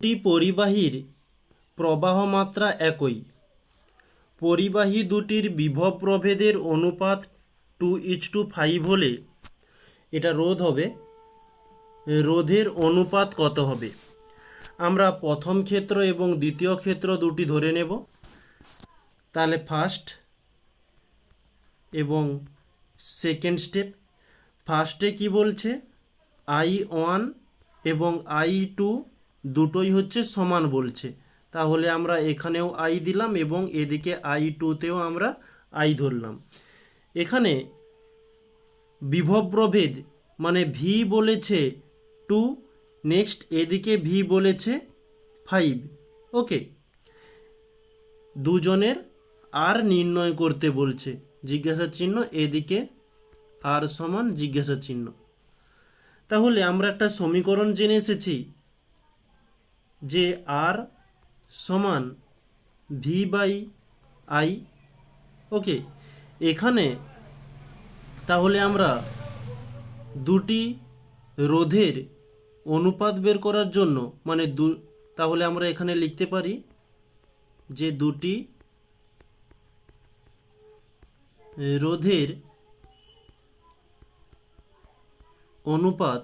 দুটি পরিবাহীর প্রবাহ মাত্রা একই। পরিবাহী দুটির বিভব প্রভেদের অনুপাত 2:5 হলে এটা রোধ হবে, রোধের অনুপাত কত হবে? আমরা প্রথম ক্ষেত্র এবং দ্বিতীয় ক্ষেত্র দুটি ধরে নেব। তাহলে ফার্স্ট এবং সেকেন্ড স্টেপ। ফার্স্টে কি বলছে? I1 এবং I2 দুটোই হচ্ছে সমান বলছে, তাহলে আমরা এখানেও I দিলাম এবং এদিকে I2তেও আমরা I ধরলাম। এখানে বিভব প্রভেদ মানে V বলেছে 2, নেক্সট এদিকে V বলেছে 5। ওকে, দুজনের আর নির্ণয় করতে বলছে, জিজ্ঞাসা চিহ্ন, এদিকে আর সমান জিজ্ঞাসা চিহ্ন। তাহলে আমরা একটা সমীকরণ জেনে এসেছি যে আর সমান V/I। ওকে, এখানে তাহলে আমরা দুটি রোধের অনুপাত বের করার জন্য মানে তাহলে আমরা এখানে লিখতে পারি যে দুটি রোধের অনুপাত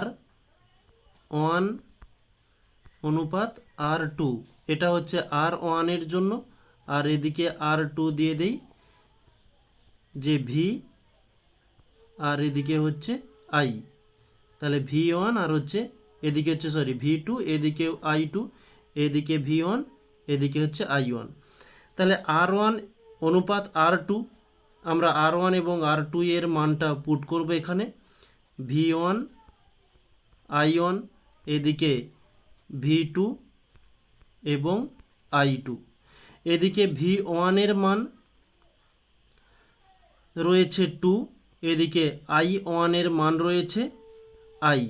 R1 অনুপাত R2। এটা হচ্ছে R1 এর জন্য, আর এদিকে R2 দিয়ে দেই যে V, আর এদিকে হচ্ছে I। তাহলে V1 আর হচ্ছে এদিকে হচ্ছে V2, এদিকে I2, এদিকে V1, এদিকে হচ্ছে I1। তাহলে R1 অনুপাত R2, আমরা R1 এবং R2 এর মানটা পুট করব এখানে। V1 I1, এদিকে V2 এবং I2। এদিকে V1 এর মান রয়েছে 2, এদিকে I1 এর মান রয়েছে I,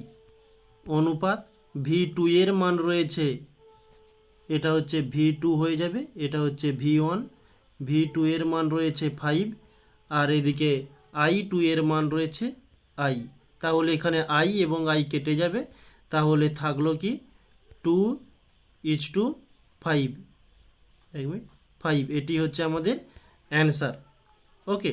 অনুপাত V2 এর মান রয়েছে, এটা হচ্ছে V2 হয়ে যাবে, এটা হচ্ছে V1, V2 এর মান রয়েছে 5, আর এদিকে I2 এর মান রয়েছে I। তাহলে এখানে I এবং I কেটে যাবে, তাহলে থাকলো কি 2:5। 5, এটি হচ্ছে আমাদের অ্যান্সার। ওকে।